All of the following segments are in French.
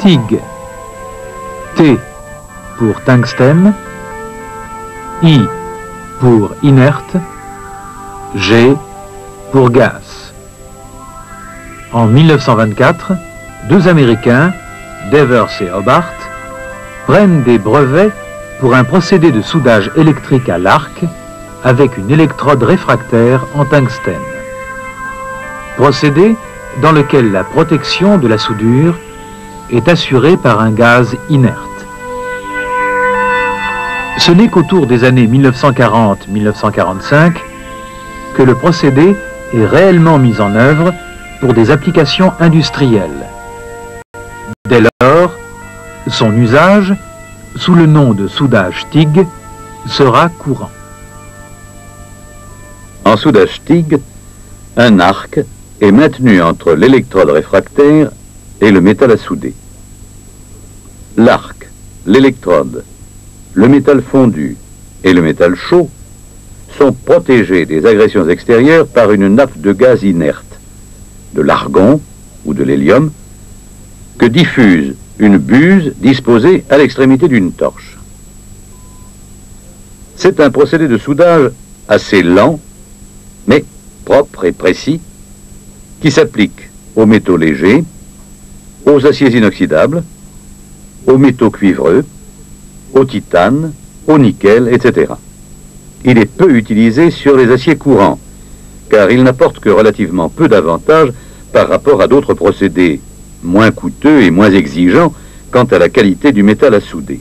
TIG. T pour tungstène, I pour inerte, G pour gaz. En 1924, deux Américains, Devers et Hobart, prennent des brevets pour un procédé de soudage électrique à l'arc avec une électrode réfractaire en tungstène. Procédé dans lequel la protection de la soudure est assurée par un gaz inerte. Ce n'est qu'autour des années 1940-1945 que le procédé est réellement mis en œuvre pour des applications industrielles. Dès lors, son usage, sous le nom de soudage TIG, sera courant. En soudage TIG, un arc est maintenu entre l'électrode réfractaire et le métal à souder. L'arc, l'électrode, le métal fondu et le métal chaud sont protégés des agressions extérieures par une nappe de gaz inerte, de l'argon ou de l'hélium, que diffuse une buse disposée à l'extrémité d'une torche. C'est un procédé de soudage assez lent, mais propre et précis, qui s'applique aux métaux légers, aux aciers inoxydables, aux métaux cuivreux, au titane, au nickel, etc. Il est peu utilisé sur les aciers courants, car il n'apporte que relativement peu d'avantages par rapport à d'autres procédés moins coûteux et moins exigeants quant à la qualité du métal à souder.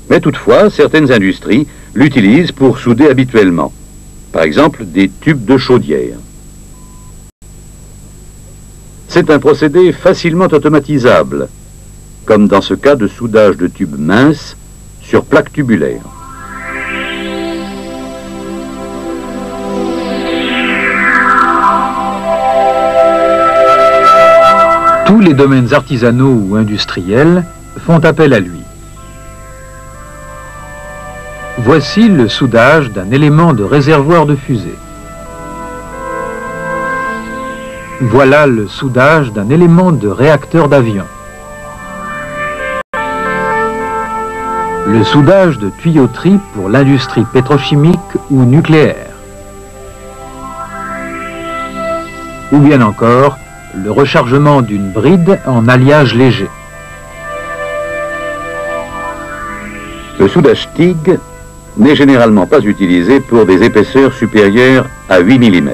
Mais toutefois, certaines industries l'utilisent pour souder habituellement, par exemple des tubes de chaudière. C'est un procédé facilement automatisable, comme dans ce cas de soudage de tubes minces sur plaques tubulaires. Tous les domaines artisanaux ou industriels font appel à lui. Voici le soudage d'un élément de réservoir de fusée. Voilà le soudage d'un élément de réacteur d'avion. Le soudage de tuyauterie pour l'industrie pétrochimique ou nucléaire. Ou bien encore, le rechargement d'une bride en alliage léger. Le soudage TIG n'est généralement pas utilisé pour des épaisseurs supérieures à 8 mm.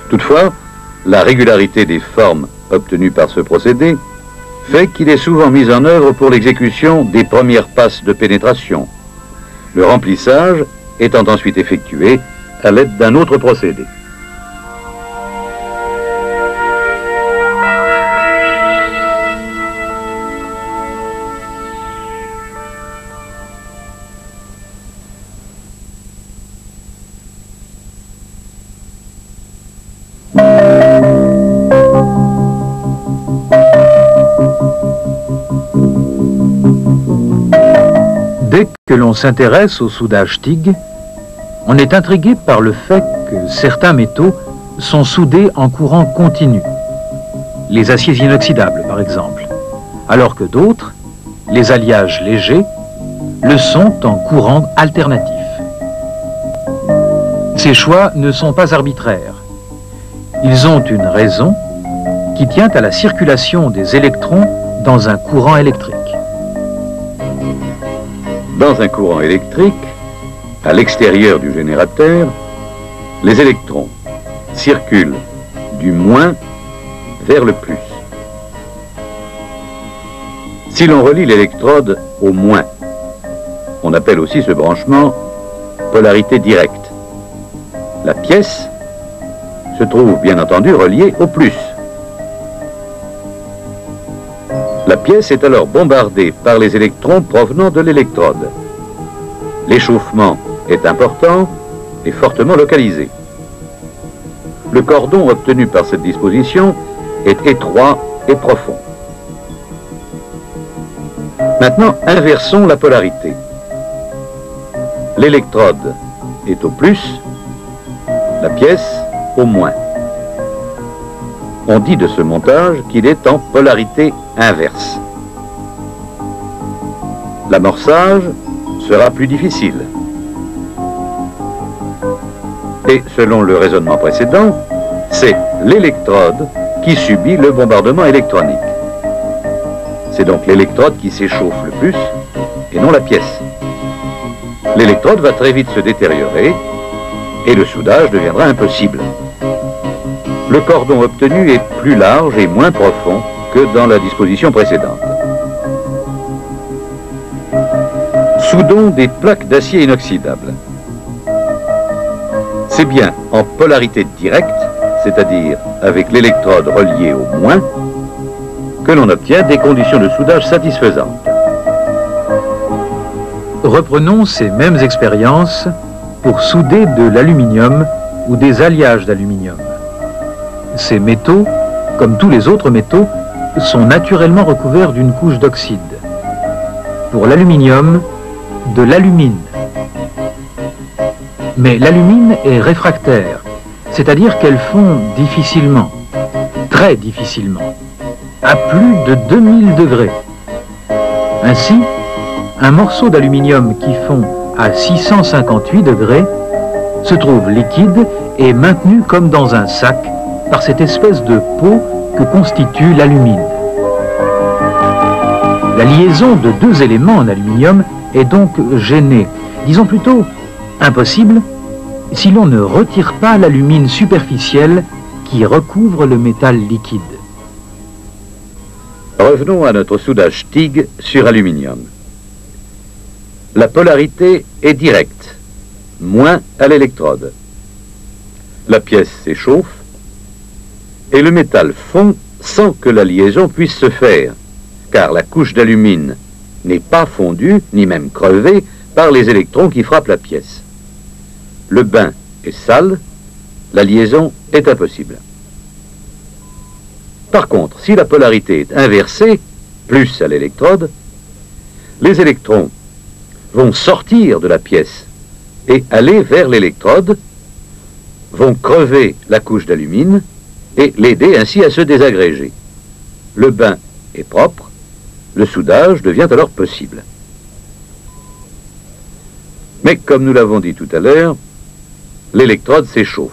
Toutefois, la régularité des formes obtenues par ce procédé fait qu'il est souvent mis en œuvre pour l'exécution des premières passes de pénétration, le remplissage étant ensuite effectué à l'aide d'un autre procédé. Dès que l'on s'intéresse au soudage TIG, on est intrigué par le fait que certains métaux sont soudés en courant continu, les aciers inoxydables par exemple, alors que d'autres, les alliages légers, le sont en courant alternatif. Ces choix ne sont pas arbitraires. Ils ont une raison qui tient à la circulation des électrons dans un courant électrique. Dans un courant électrique, à l'extérieur du générateur, les électrons circulent du moins vers le plus. Si l'on relie l'électrode au moins, on appelle aussi ce branchement polarité directe. La pièce se trouve bien entendu reliée au plus. La pièce est alors bombardée par les électrons provenant de l'électrode. L'échauffement est important et fortement localisé. Le cordon obtenu par cette disposition est étroit et profond. Maintenant, inversons la polarité. L'électrode est au plus, la pièce au moins. On dit de ce montage qu'il est en polarité inverse. L'amorçage sera plus difficile. Et selon le raisonnement précédent, c'est l'électrode qui subit le bombardement électronique. C'est donc l'électrode qui s'échauffe le plus et non la pièce. L'électrode va très vite se détériorer et le soudage deviendra impossible. Le cordon obtenu est plus large et moins profond que dans la disposition précédente. Soudons des plaques d'acier inoxydable. C'est bien en polarité directe, c'est-à-dire avec l'électrode reliée au moins, que l'on obtient des conditions de soudage satisfaisantes. Reprenons ces mêmes expériences pour souder de l'aluminium ou des alliages d'aluminium. Ces métaux, comme tous les autres métaux, sont naturellement recouverts d'une couche d'oxyde. Pour l'aluminium, de l'alumine. Mais l'alumine est réfractaire, c'est-à-dire qu'elle fond difficilement, très difficilement, à plus de 2000 degrés. Ainsi, un morceau d'aluminium qui fond à 658 degrés se trouve liquide et maintenu comme dans un sac par cette espèce de peau que constitue l'alumine. La liaison de deux éléments en aluminium est donc gênée, disons plutôt impossible, si l'on ne retire pas l'alumine superficielle qui recouvre le métal liquide. Revenons à notre soudage TIG sur aluminium. La polarité est directe, moins à l'électrode. La pièce s'échauffe et le métal fond sans que la liaison puisse se faire, car la couche d'alumine n'est pas fondue, ni même crevée, par les électrons qui frappent la pièce. Le bain est sale, la liaison est impossible. Par contre, si la polarité est inversée, plus à l'électrode, les électrons vont sortir de la pièce et aller vers l'électrode, vont crever la couche d'alumine et l'aider ainsi à se désagréger. Le bain est propre, le soudage devient alors possible. Mais comme nous l'avons dit tout à l'heure, l'électrode s'échauffe.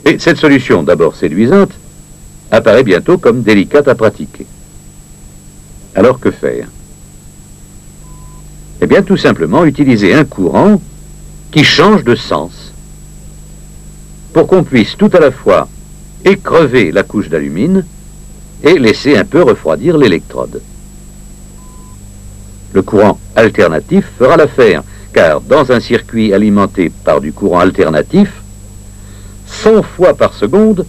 Et cette solution, d'abord séduisante, apparaît bientôt comme délicate à pratiquer. Alors que faire? Eh bien, tout simplement utiliser un courant qui change de sens pour qu'on puisse tout à la fois écrever la couche d'alumine et laisser un peu refroidir l'électrode. Le courant alternatif fera l'affaire, car dans un circuit alimenté par du courant alternatif, 100 fois par seconde,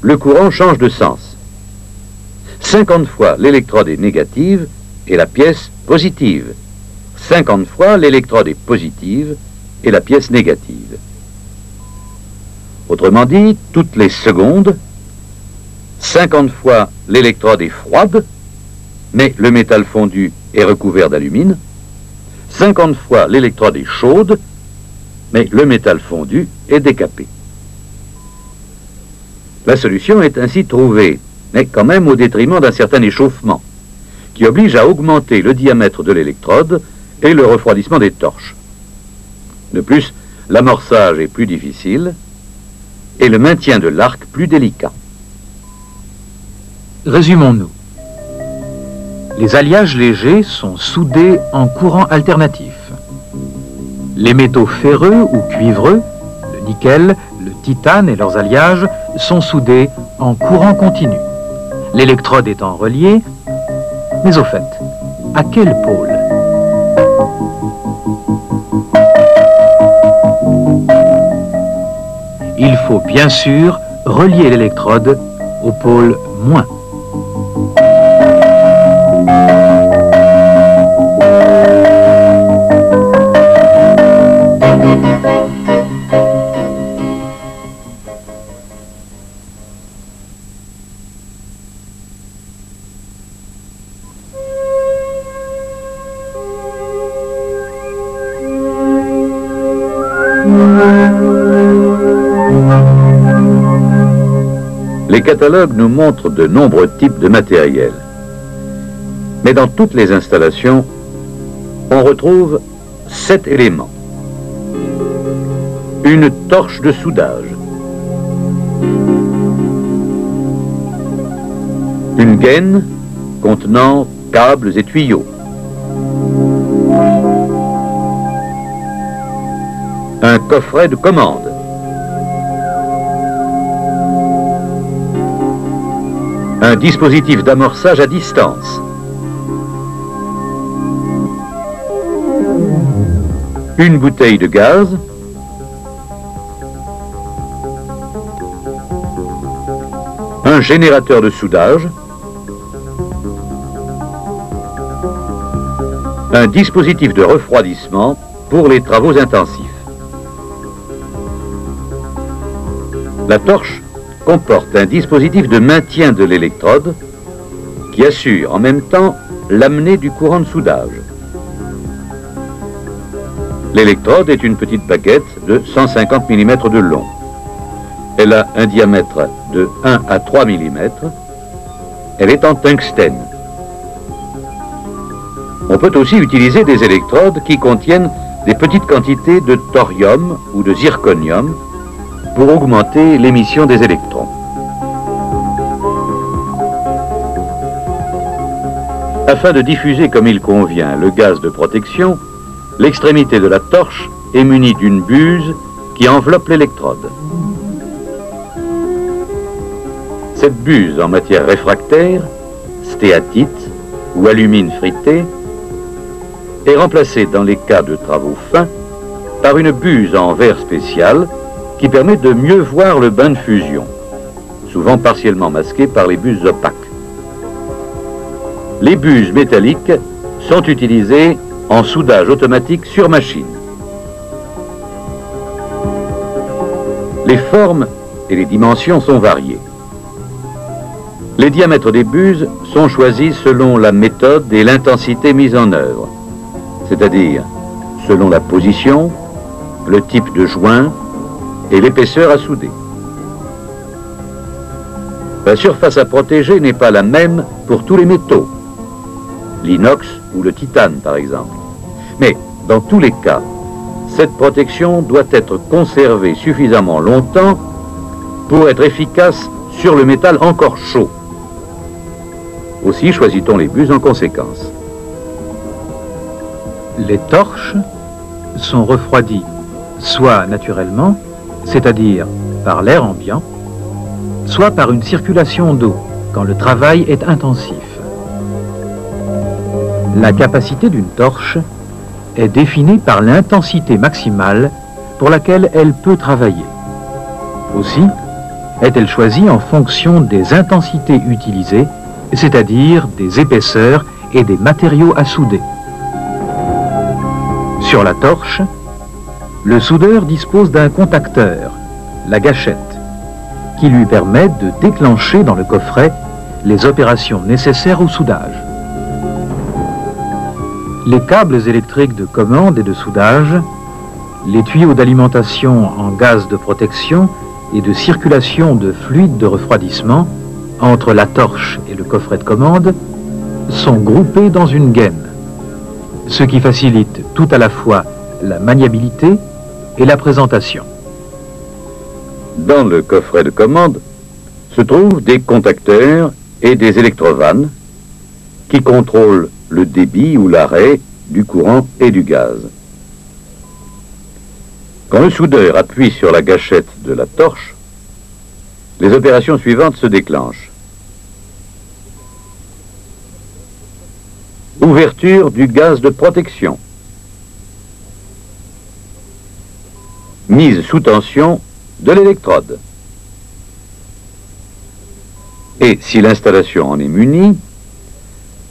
le courant change de sens. 50 fois, l'électrode est négative et la pièce positive. 50 fois, l'électrode est positive et la pièce négative. Autrement dit, toutes les secondes, 50 fois, l'électrode est froide, mais le métal fondu est recouvert d'alumine. 50 fois, l'électrode est chaude, mais le métal fondu est décapé. La solution est ainsi trouvée, mais quand même au détriment d'un certain échauffement, qui oblige à augmenter le diamètre de l'électrode et le refroidissement des torches. De plus, l'amorçage est plus difficile et le maintien de l'arc plus délicat. Résumons-nous. Les alliages légers sont soudés en courant alternatif. Les métaux ferreux ou cuivreux, le nickel, le titane et leurs alliages, sont soudés en courant continu, l'électrode étant reliée, mais au fait, à quel pôle? Il faut bien sûr relier l'électrode au pôle moins. Les catalogues nous montrent de nombreux types de matériel. Mais dans toutes les installations, on retrouve 7 éléments. Une torche de soudage. Une gaine contenant câbles et tuyaux. Un coffret de commande. Un dispositif d'amorçage à distance. Une bouteille de gaz. Un générateur de soudage. Un dispositif de refroidissement pour les travaux intensifs. La torche comporte un dispositif de maintien de l'électrode qui assure en même temps l'amener du courant de soudage. L'électrode est une petite baguette de 150 mm de long. Elle a un diamètre de 1 à 3 mm. Elle est en tungstène. On peut aussi utiliser des électrodes qui contiennent des petites quantités de thorium ou de zirconium pour augmenter l'émission des électrons. Afin de diffuser comme il convient le gaz de protection, l'extrémité de la torche est munie d'une buse qui enveloppe l'électrode. Cette buse en matière réfractaire, stéatite ou alumine fritée, est remplacée dans les cas de travaux fins par une buse en verre spécial qui permet de mieux voir le bain de fusion, souvent partiellement masqué par les buses opaques. Les buses métalliques sont utilisées en soudage automatique sur machine. Les formes et les dimensions sont variées. Les diamètres des buses sont choisis selon la méthode et l'intensité mise en œuvre, c'est-à-dire selon la position, le type de joint et l'épaisseur à souder. La surface à protéger n'est pas la même pour tous les métaux, l'inox ou le titane par exemple. Mais dans tous les cas, cette protection doit être conservée suffisamment longtemps pour être efficace sur le métal encore chaud. Aussi choisit-on les buses en conséquence. Les torches sont refroidies soit naturellement, c'est-à-dire par l'air ambiant, soit par une circulation d'eau quand le travail est intensif. La capacité d'une torche est définie par l'intensité maximale pour laquelle elle peut travailler. Aussi, est-elle choisie en fonction des intensités utilisées, c'est-à-dire des épaisseurs et des matériaux à souder. Sur la torche, le soudeur dispose d'un contacteur, la gâchette, qui lui permet de déclencher dans le coffret les opérations nécessaires au soudage. Les câbles électriques de commande et de soudage, les tuyaux d'alimentation en gaz de protection et de circulation de fluide de refroidissement entre la torche et le coffret de commande sont groupés dans une gaine, ce qui facilite tout à la fois la maniabilité et la présentation. Dans le coffret de commande se trouvent des contacteurs et des électrovannes qui contrôlent le débit ou l'arrêt du courant et du gaz. Quand le soudeur appuie sur la gâchette de la torche, les opérations suivantes se déclenchent. Ouverture du gaz de protection. Mise sous tension de l'électrode. Et si l'installation en est munie,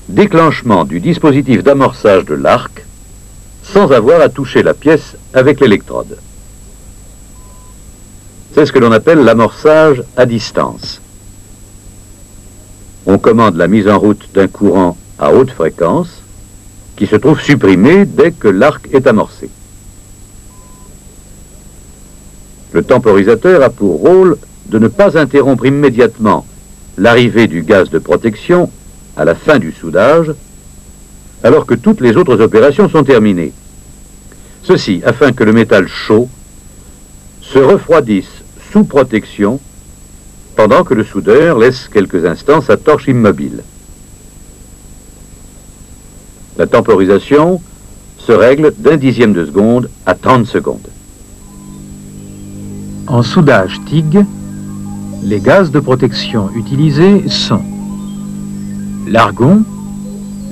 déclenchement du dispositif d'amorçage de l'arc sans avoir à toucher la pièce avec l'électrode. C'est ce que l'on appelle l'amorçage à distance. On commande la mise en route d'un courant à haute fréquence qui se trouve supprimé dès que l'arc est amorcé. Le temporisateur a pour rôle de ne pas interrompre immédiatement l'arrivée du gaz de protection à la fin du soudage, alors que toutes les autres opérations sont terminées. Ceci afin que le métal chaud se refroidisse sous protection pendant que le soudeur laisse quelques instants sa torche immobile. La temporisation se règle d'1 dixième de seconde à 30 secondes. En soudage TIG, les gaz de protection utilisés sont l'argon,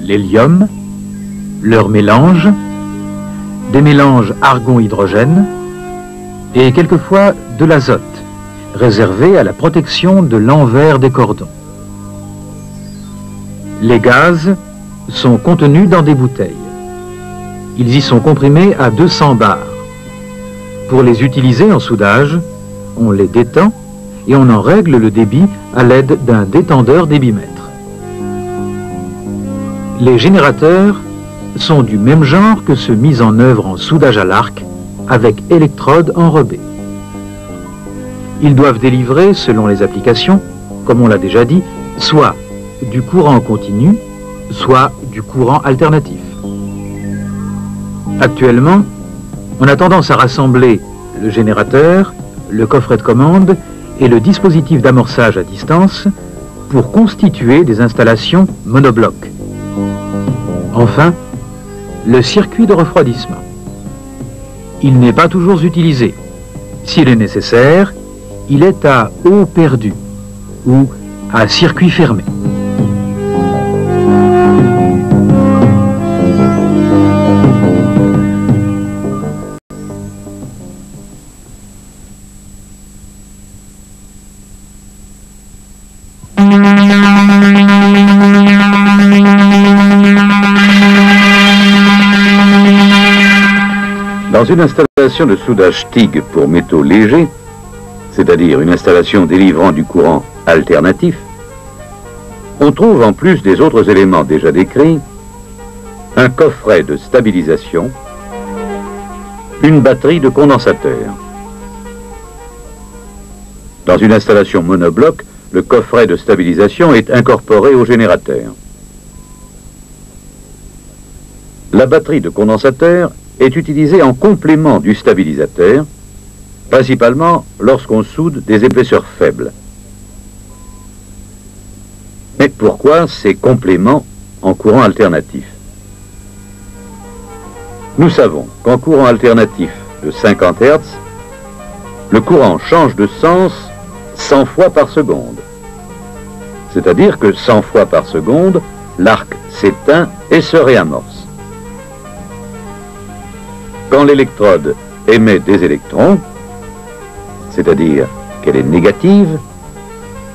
l'hélium, leur mélange, des mélanges argon-hydrogène et quelquefois de l'azote, réservé à la protection de l'envers des cordons. Les gaz sont contenus dans des bouteilles. Ils y sont comprimés à 200 bars. Pour les utiliser en soudage, on les détend et on en règle le débit à l'aide d'un détendeur débitmètre. Les générateurs sont du même genre que ceux mis en œuvre en soudage à l'arc avec électrodes enrobées. Ils doivent délivrer, selon les applications, comme on l'a déjà dit, soit du courant continu, soit du courant alternatif. Actuellement, on a tendance à rassembler le générateur, le coffret de commande et le dispositif d'amorçage à distance pour constituer des installations monoblocs. Enfin, le circuit de refroidissement. Il n'est pas toujours utilisé. S'il est nécessaire, il est à eau perdue ou à circuit fermé. Dans une installation de soudage TIG pour métaux légers, c'est-à-dire une installation délivrant du courant alternatif, on trouve en plus des autres éléments déjà décrits, un coffret de stabilisation, une batterie de condensateur. Dans une installation monobloc, le coffret de stabilisation est incorporé au générateur. La batterie de condensateur est utilisée en complément du stabilisateur, principalement lorsqu'on soude des épaisseurs faibles. Mais pourquoi ces compléments en courant alternatif? Nous savons qu'en courant alternatif de 50 Hz, le courant change de sens 100 fois par seconde. C'est-à-dire que 100 fois par seconde, l'arc s'éteint et se réamorce. Quand l'électrode émet des électrons, c'est-à-dire qu'elle est négative,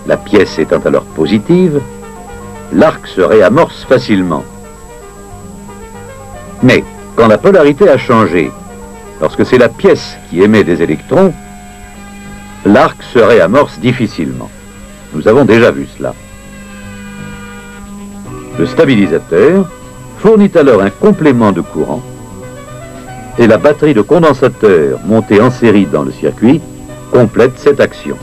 la pièce étant alors positive, l'arc se réamorce facilement. Mais quand la polarité a changé, lorsque c'est la pièce qui émet des électrons, l'arc se réamorce difficilement. Nous avons déjà vu cela. Le stabilisateur fournit alors un complément de courant et la batterie de condensateur montée en série dans le circuit complète cette action.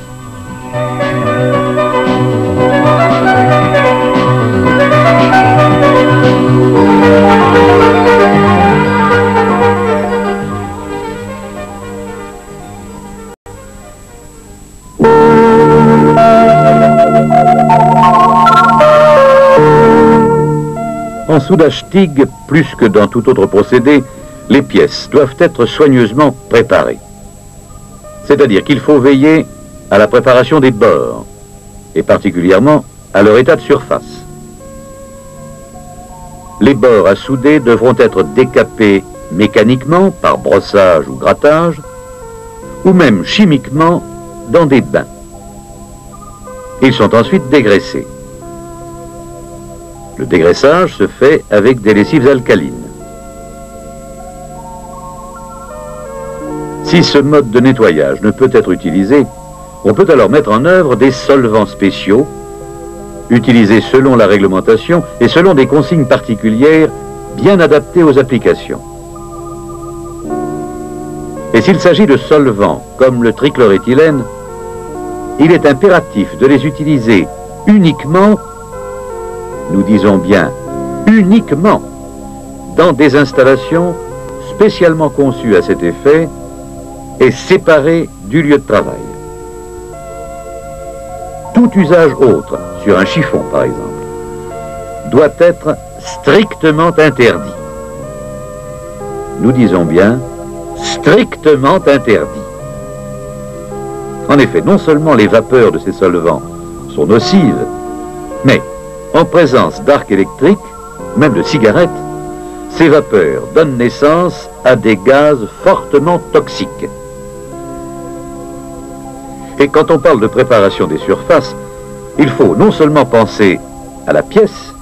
En soudage TIG, plus que dans tout autre procédé, les pièces doivent être soigneusement préparées. C'est-à-dire qu'il faut veiller à la préparation des bords, et particulièrement à leur état de surface. Les bords à souder devront être décapés mécaniquement par brossage ou grattage, ou même chimiquement dans des bains. Ils sont ensuite dégraissés. Le dégraissage se fait avec des lessives alcalines. Si ce mode de nettoyage ne peut être utilisé, on peut alors mettre en œuvre des solvants spéciaux, utilisés selon la réglementation et selon des consignes particulières bien adaptées aux applications. Et s'il s'agit de solvants comme le trichloréthylène, il est impératif de les utiliser uniquement, nous disons bien uniquement, dans des installations spécialement conçues à cet effet et séparées du lieu de travail. Tout usage autre, sur un chiffon par exemple, doit être strictement interdit. Nous disons bien strictement interdit. En effet, non seulement les vapeurs de ces solvants sont nocives, mais en présence d'arcs électriques, même de cigarettes, ces vapeurs donnent naissance à des gaz fortement toxiques. Et quand on parle de préparation des surfaces, il faut non seulement penser à la pièce,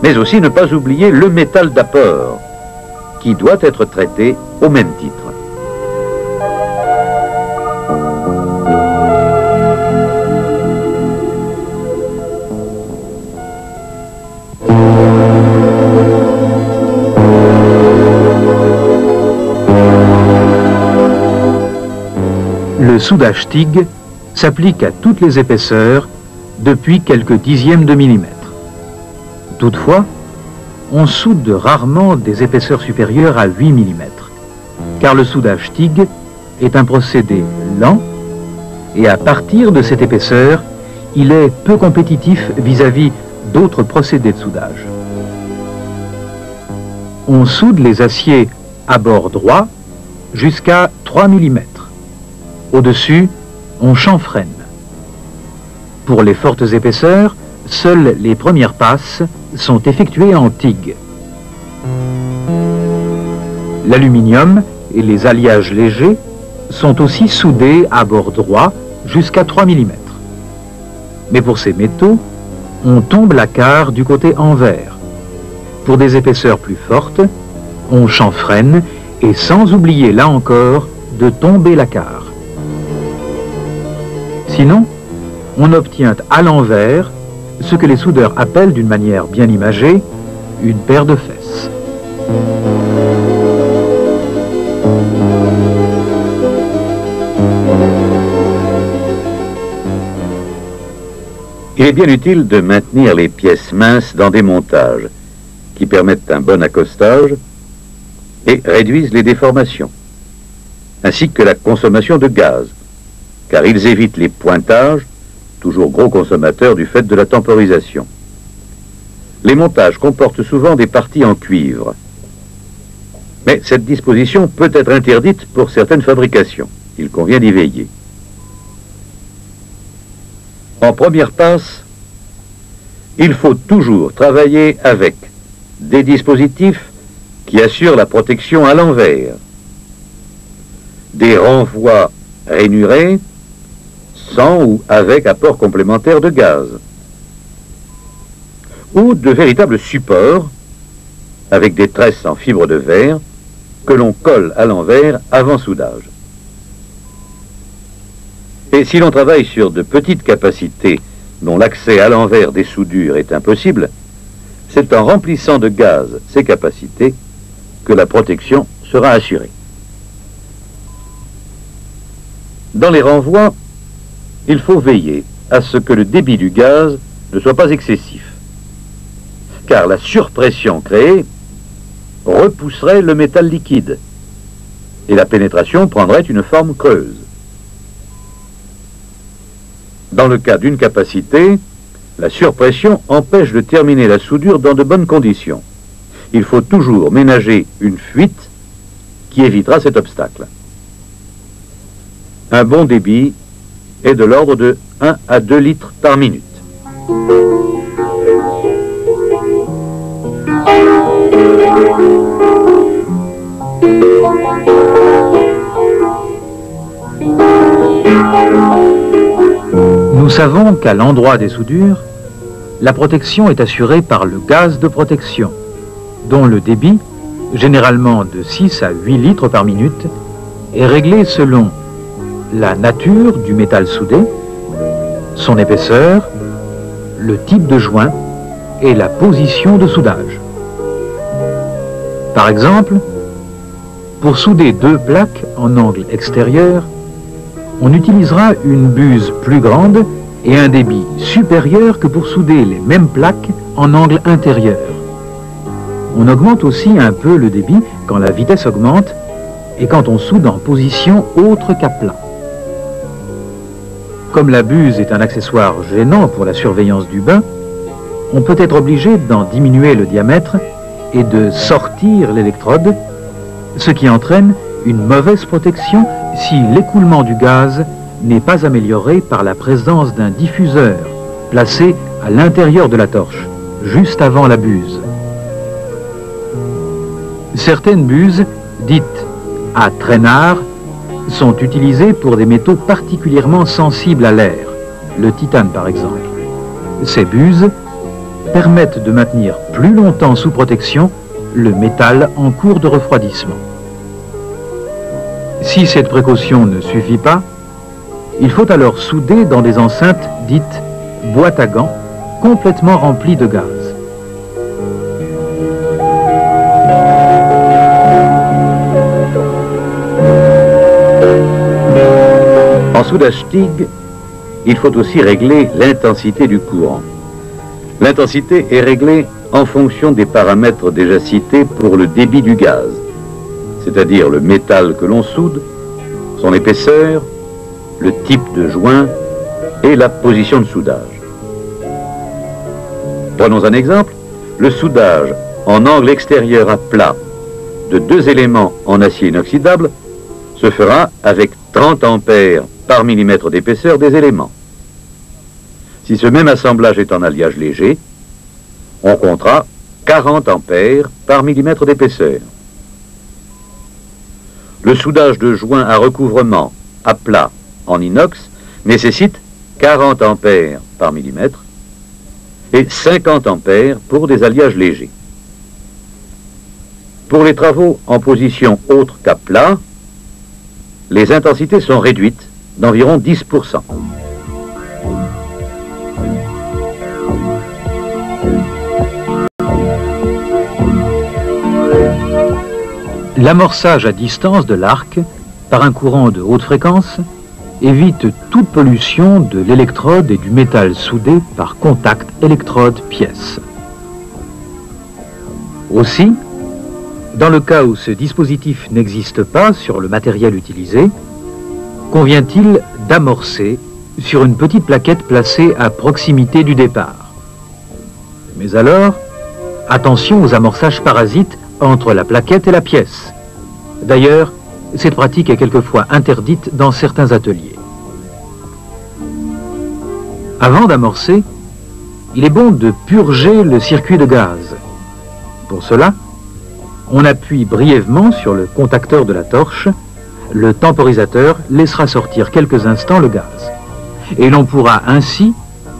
mais aussi ne pas oublier le métal d'apport, qui doit être traité au même titre. Le soudage TIG s'applique à toutes les épaisseurs depuis quelques dixièmes de millimètre. Toutefois, on soude rarement des épaisseurs supérieures à 8 mm, car le soudage TIG est un procédé lent et à partir de cette épaisseur, il est peu compétitif vis-à-vis d'autres procédés de soudage. On soude les aciers à bord droit jusqu'à 3 mm. Au-dessus, on chanfreine. Pour les fortes épaisseurs, seules les premières passes sont effectuées en TIG. L'aluminium et les alliages légers sont aussi soudés à bord droit jusqu'à 3 mm. Mais pour ces métaux, on tombe la carre du côté envers. Pour des épaisseurs plus fortes, on chanfreine et sans oublier là encore de tomber la carre. Sinon, on obtient à l'envers ce que les soudeurs appellent d'une manière bien imagée une paire de fesses. Il est bien utile de maintenir les pièces minces dans des montages qui permettent un bon accostage et réduisent les déformations, ainsi que la consommation de gaz, car ils évitent les pointages, toujours gros consommateurs du fait de la temporisation. Les montages comportent souvent des parties en cuivre, mais cette disposition peut être interdite pour certaines fabrications. Il convient d'y veiller. En première passe, il faut toujours travailler avec des dispositifs qui assurent la protection à l'envers, des renvois rainurés, sans ou avec apport complémentaire de gaz, ou de véritables supports avec des tresses en fibre de verre que l'on colle à l'envers avant soudage. Et si l'on travaille sur de petites capacités dont l'accès à l'envers des soudures est impossible, c'est en remplissant de gaz ces capacités que la protection sera assurée. Dans les renvois, il faut veiller à ce que le débit du gaz ne soit pas excessif, car la surpression créée repousserait le métal liquide et la pénétration prendrait une forme creuse. Dans le cas d'une capacité, la surpression empêche de terminer la soudure dans de bonnes conditions. Il faut toujours ménager une fuite qui évitera cet obstacle. Un bon débit est de l'ordre de 1 à 2 litres par minute. Nous savons qu'à l'endroit des soudures, la protection est assurée par le gaz de protection, dont le débit, généralement de 6 à 8 litres par minute, est réglé selon la nature du métal soudé, son épaisseur, le type de joint et la position de soudage. Par exemple, pour souder 2 plaques en angle extérieur, on utilisera une buse plus grande et un débit supérieur que pour souder les mêmes plaques en angle intérieur. On augmente aussi un peu le débit quand la vitesse augmente et quand on soude en position autre qu'à plat. Comme la buse est un accessoire gênant pour la surveillance du bain, on peut être obligé d'en diminuer le diamètre et de sortir l'électrode, ce qui entraîne une mauvaise protection si l'écoulement du gaz n'est pas amélioré par la présence d'un diffuseur placé à l'intérieur de la torche, juste avant la buse. Certaines buses, dites à traînard, sont utilisées pour des métaux particulièrement sensibles à l'air, le titane par exemple. Ces buses permettent de maintenir plus longtemps sous protection le métal en cours de refroidissement. Si cette précaution ne suffit pas, il faut alors souder dans des enceintes dites boîtes à gants complètement remplies de gaz. En soudage TIG, il faut aussi régler l'intensité du courant. L'intensité est réglée en fonction des paramètres déjà cités pour le débit du gaz, c'est-à-dire le métal que l'on soude, son épaisseur, le type de joint et la position de soudage. Prenons un exemple, le soudage en angle extérieur à plat de 2 éléments en acier inoxydable se fera avec 30 ampères par millimètre d'épaisseur des éléments. Si ce même assemblage est en alliage léger, on comptera 40 ampères par millimètre d'épaisseur. Le soudage de joints à recouvrement à plat en inox nécessite 40 ampères par millimètre et 50 ampères pour des alliages légers. Pour les travaux en position autre qu'à plat, les intensités sont réduites d'environ 10%. L'amorçage à distance de l'arc par un courant de haute fréquence évite toute pollution de l'électrode et du métal soudé par contact électrode-pièce. Aussi, dans le cas où ce dispositif n'existe pas sur le matériel utilisé, convient-il d'amorcer sur une petite plaquette placée à proximité du départ. Mais alors, attention aux amorçages parasites entre la plaquette et la pièce. D'ailleurs, cette pratique est quelquefois interdite dans certains ateliers. Avant d'amorcer, il est bon de purger le circuit de gaz. Pour cela, on appuie brièvement sur le contacteur de la torche, le temporisateur laissera sortir quelques instants le gaz, et l'on pourra ainsi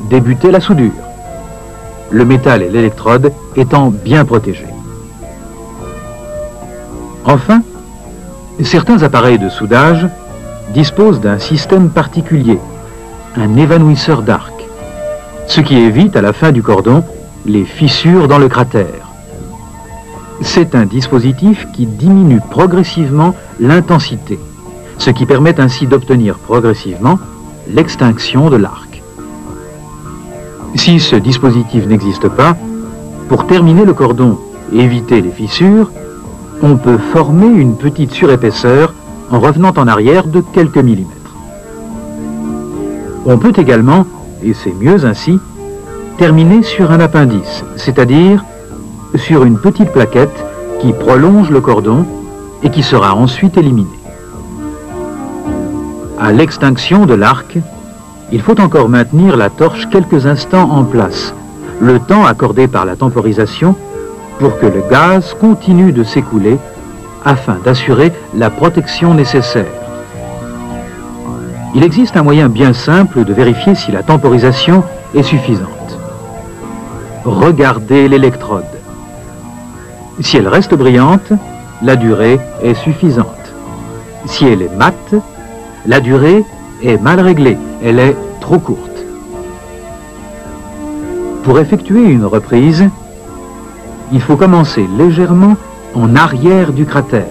débuter la soudure, le métal et l'électrode étant bien protégés. Enfin, certains appareils de soudage disposent d'un système particulier, un évanouisseur d'arc, ce qui évite à la fin du cordon les fissures dans le cratère. C'est un dispositif qui diminue progressivement l'intensité, ce qui permet ainsi d'obtenir progressivement l'extinction de l'arc. Si ce dispositif n'existe pas, pour terminer le cordon et éviter les fissures, on peut former une petite surépaisseur en revenant en arrière de quelques millimètres. On peut également, et c'est mieux ainsi, terminer sur un appendice, c'est-à-dire sur une petite plaquette qui prolonge le cordon et qui sera ensuite éliminée. À l'extinction de l'arc, il faut encore maintenir la torche quelques instants en place, le temps accordé par la temporisation pour que le gaz continue de s'écouler afin d'assurer la protection nécessaire. Il existe un moyen bien simple de vérifier si la temporisation est suffisante. Regardez l'électrode. Si elle reste brillante, la durée est suffisante. Si elle est mate, la durée est mal réglée, elle est trop courte. Pour effectuer une reprise, il faut commencer légèrement en arrière du cratère.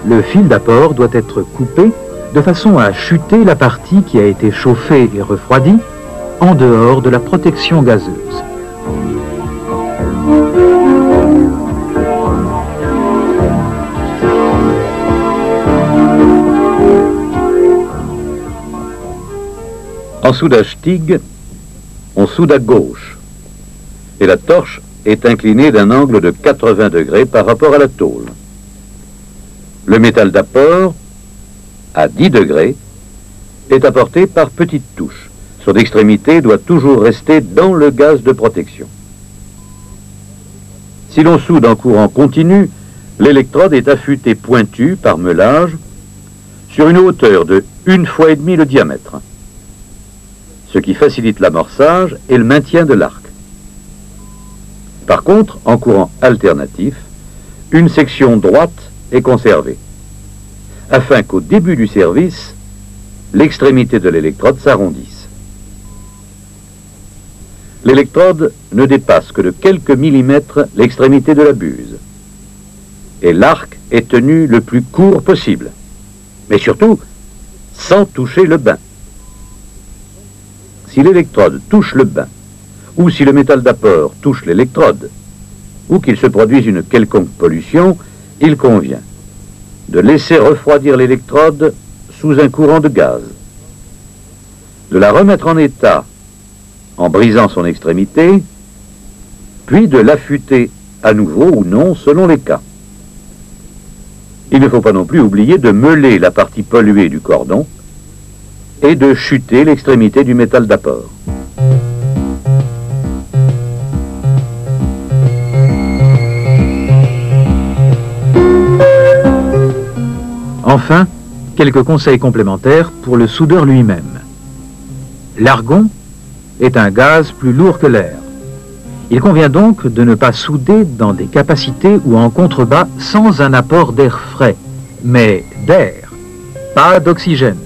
Le fil d'apport doit être coupé de façon à chuter la partie qui a été chauffée et refroidie en dehors de la protection gazeuse. En soudage TIG, on soude à gauche et la torche est inclinée d'un angle de 80 degrés par rapport à la tôle. Le métal d'apport, à 10 degrés, est apporté par petites touches. Son extrémité doit toujours rester dans le gaz de protection. Si l'on soude en courant continu, l'électrode est affûtée pointue par meulage sur une hauteur de 1,5 fois le diamètre, ce qui facilite l'amorçage et le maintien de l'arc. Par contre, en courant alternatif, une section droite est conservée, afin qu'au début du service, l'extrémité de l'électrode s'arrondisse. L'électrode ne dépasse que de quelques millimètres l'extrémité de la buse, et l'arc est tenu le plus court possible, mais surtout sans toucher le bain. Si l'électrode touche le bain, ou si le métal d'apport touche l'électrode, ou qu'il se produise une quelconque pollution, il convient de laisser refroidir l'électrode sous un courant de gaz, de la remettre en état en brisant son extrémité, puis de l'affûter à nouveau ou non selon les cas. Il ne faut pas non plus oublier de meuler la partie polluée du cordon et de chuter l'extrémité du métal d'apport. Enfin, quelques conseils complémentaires pour le soudeur lui-même. L'argon est un gaz plus lourd que l'air. Il convient donc de ne pas souder dans des capacités ou en contrebas sans un apport d'air frais, mais d'air, pas d'oxygène.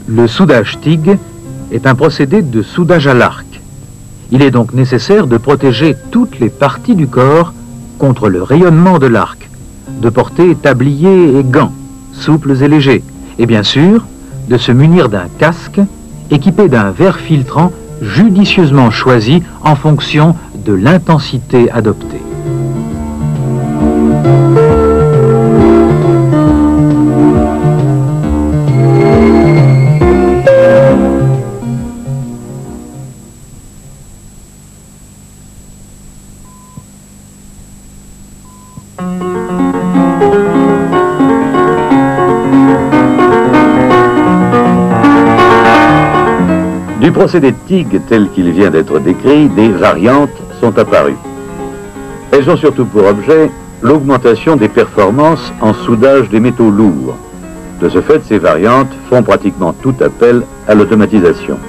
Le soudage TIG est un procédé de soudage à l'arc. Il est donc nécessaire de protéger toutes les parties du corps contre le rayonnement de l'arc, de porter tablier et gants, souples et légers, et bien sûr, de se munir d'un casque équipé d'un verre filtrant judicieusement choisi en fonction de l'intensité adoptée. Du procédé TIG tel qu'il vient d'être décrit, des variantes sont apparues. Elles ont surtout pour objet l'augmentation des performances en soudage des métaux lourds. De ce fait, ces variantes font pratiquement tout appel à l'automatisation.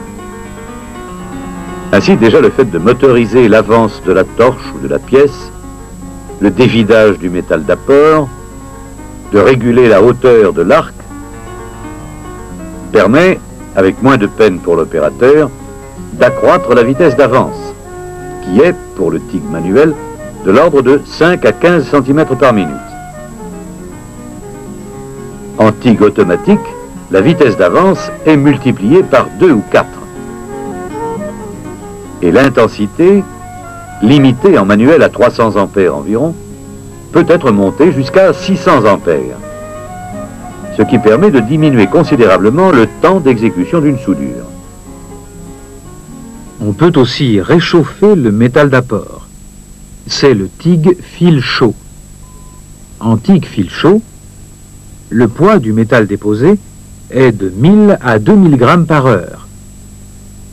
Ainsi, déjà le fait de motoriser l'avance de la torche ou de la pièce, le dévidage du métal d'apport, de réguler la hauteur de l'arc, permet, avec moins de peine pour l'opérateur, d'accroître la vitesse d'avance, qui est, pour le TIG manuel, de l'ordre de 5 à 15 cm par minute. En TIG automatique, la vitesse d'avance est multipliée par 2 ou 4. Et l'intensité, limitée en manuel à 300 ampères environ, peut être montée jusqu'à 600 ampères. Ce qui permet de diminuer considérablement le temps d'exécution d'une soudure. On peut aussi réchauffer le métal d'apport. C'est le TIG fil chaud. En TIG fil chaud, le poids du métal déposé est de 1000 à 2000 grammes par heure,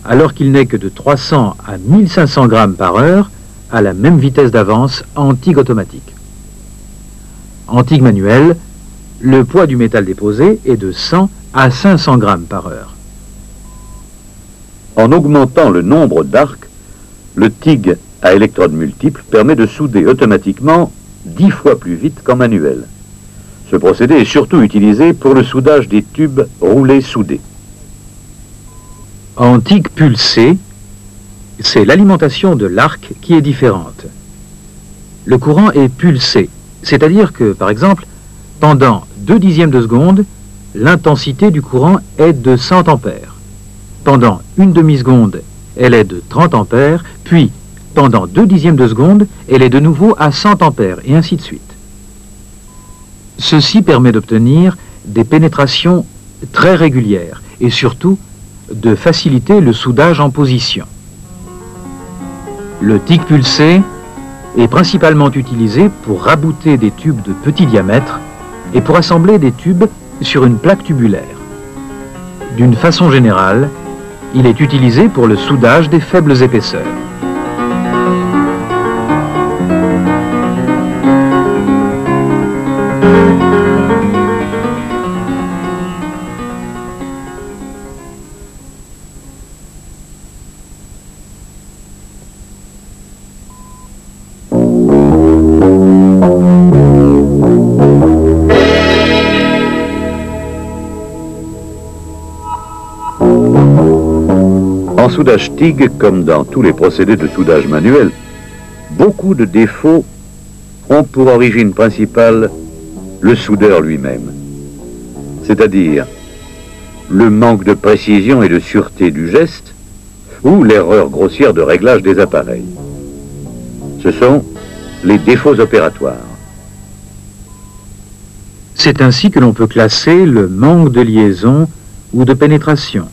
alors qu'il n'est que de 300 à 1500 grammes par heure à la même vitesse d'avance en TIG automatique. En TIG manuel, le poids du métal déposé est de 100 à 500 grammes par heure. En augmentant le nombre d'arcs, le TIG à électrodes multiples permet de souder automatiquement 10 fois plus vite qu'en manuel. Ce procédé est surtout utilisé pour le soudage des tubes roulés soudés. En TIG pulsé, c'est l'alimentation de l'arc qui est différente. Le courant est pulsé, c'est-à-dire que, par exemple, pendant 2/10 de seconde, l'intensité du courant est de 100 ampères. Pendant une demi-seconde, elle est de 30 ampères, puis pendant 2/10 de seconde, elle est de nouveau à 100 ampères, et ainsi de suite. Ceci permet d'obtenir des pénétrations très régulières et surtout de faciliter le soudage en position. Le tic pulsé est principalement utilisé pour rabouter des tubes de petit diamètre et pour assembler des tubes sur une plaque tubulaire. D'une façon générale, il est utilisé pour le soudage des faibles épaisseurs. En soudage TIG, comme dans tous les procédés de soudage manuel, beaucoup de défauts ont pour origine principale le soudeur lui-même, c'est-à-dire le manque de précision et de sûreté du geste ou l'erreur grossière de réglage des appareils. Ce sont les défauts opératoires. C'est ainsi que l'on peut classer le manque de liaison ou de pénétration,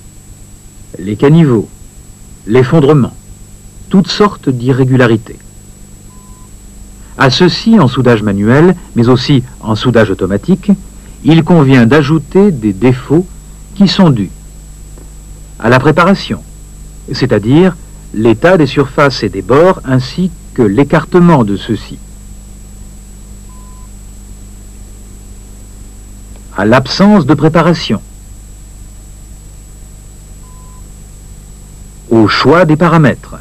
les caniveaux, l'effondrement, toutes sortes d'irrégularités. À ceci, en soudage manuel, mais aussi en soudage automatique, il convient d'ajouter des défauts qui sont dus à la préparation, c'est-à-dire l'état des surfaces et des bords ainsi que l'écartement de ceux-ci, à l'absence de préparation, au choix des paramètres,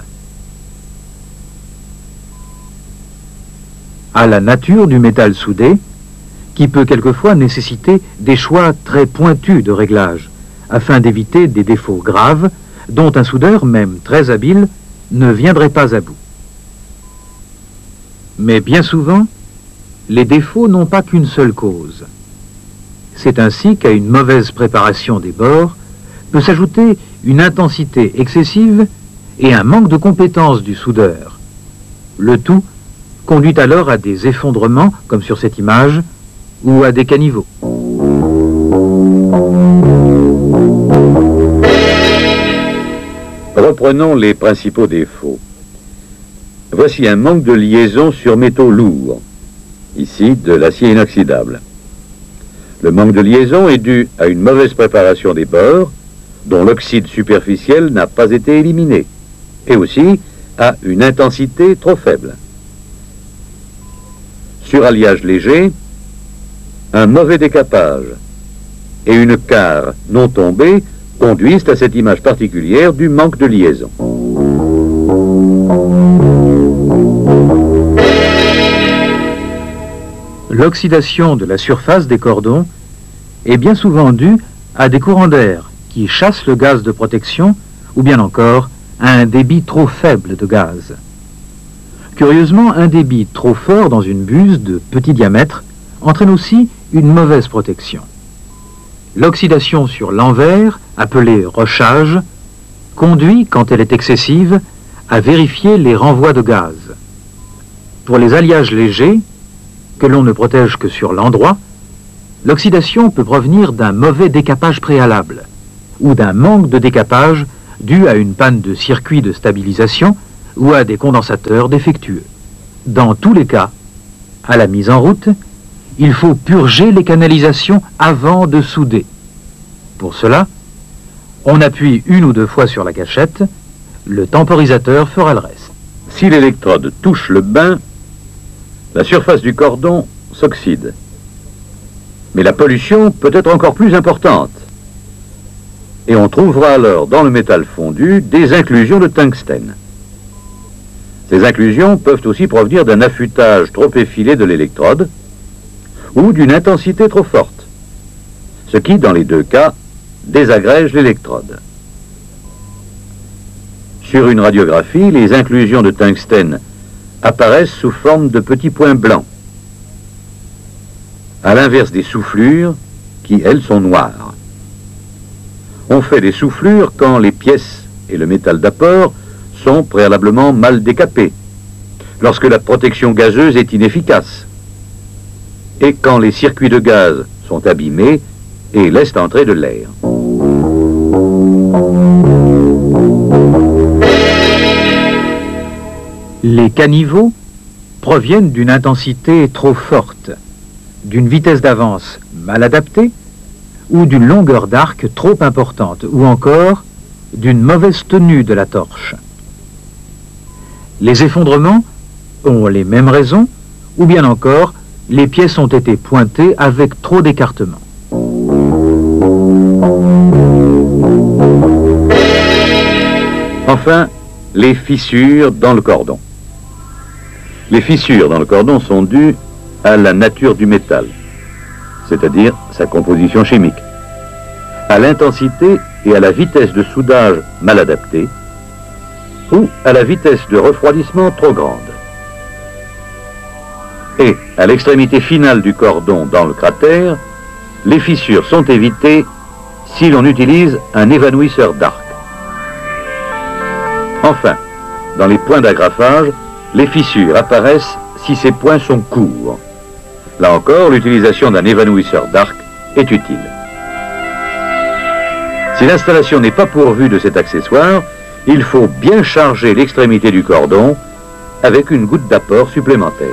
à la nature du métal soudé, qui peut quelquefois nécessiter des choix très pointus de réglage, afin d'éviter des défauts graves dont un soudeur, même très habile, ne viendrait pas à bout. Mais bien souvent, les défauts n'ont pas qu'une seule cause. C'est ainsi qu'à une mauvaise préparation des bords peut s'ajouter une intensité excessive et un manque de compétence du soudeur. Le tout conduit alors à des effondrements, comme sur cette image, ou à des caniveaux. Reprenons les principaux défauts. Voici un manque de liaison sur métaux lourds, ici de l'acier inoxydable. Le manque de liaison est dû à une mauvaise préparation des bords, dont l'oxyde superficiel n'a pas été éliminé, et aussi à une intensité trop faible. Suralliage léger, un mauvais décapage et une carre non tombée conduisent à cette image particulière du manque de liaison. L'oxydation de la surface des cordons est bien souvent due à des courants d'air qui chassent le gaz de protection ou bien encore à un débit trop faible de gaz. Curieusement, un débit trop fort dans une buse de petit diamètre entraîne aussi une mauvaise protection. L'oxydation sur l'envers, appelée rochage, conduit, quand elle est excessive, à vérifier les renvois de gaz. Pour les alliages légers, que l'on ne protège que sur l'endroit, l'oxydation peut provenir d'un mauvais décapage préalable ou d'un manque de décapage dû à une panne de circuit de stabilisation ou à des condensateurs défectueux. Dans tous les cas, à la mise en route, il faut purger les canalisations avant de souder. Pour cela, on appuie une ou deux fois sur la gâchette, le temporisateur fera le reste. Si l'électrode touche le bain, la surface du cordon s'oxyde. Mais la pollution peut être encore plus importante. Et on trouvera alors dans le métal fondu des inclusions de tungstène. Ces inclusions peuvent aussi provenir d'un affûtage trop effilé de l'électrode ou d'une intensité trop forte, ce qui, dans les deux cas, désagrège l'électrode. Sur une radiographie, les inclusions de tungstène apparaissent sous forme de petits points blancs. à l'inverse des soufflures qui, elles, sont noires. On fait des soufflures quand les pièces et le métal d'apport sont préalablement mal décapés, lorsque la protection gazeuse est inefficace, et quand les circuits de gaz sont abîmés et laissent entrer de l'air. Les caniveaux proviennent d'une intensité trop forte, d'une vitesse d'avance mal adaptée, ou d'une longueur d'arc trop importante, ou encore d'une mauvaise tenue de la torche. Les effondrements ont les mêmes raisons, ou bien encore, les pièces ont été pointées avec trop d'écartement. Enfin, les fissures dans le cordon. Les fissures dans le cordon sont dues à la nature du métal, c'est-à-dire sa composition chimique, à l'intensité et à la vitesse de soudage mal adaptée, ou à la vitesse de refroidissement trop grande. Et à l'extrémité finale du cordon dans le cratère, les fissures sont évitées si l'on utilise un évanouisseur d'arc. Enfin, dans les points d'agrafage, les fissures apparaissent si ces points sont courts. Là encore, l'utilisation d'un évanouisseur d'arc est utile. Si l'installation n'est pas pourvue de cet accessoire, il faut bien charger l'extrémité du cordon avec une goutte d'apport supplémentaire.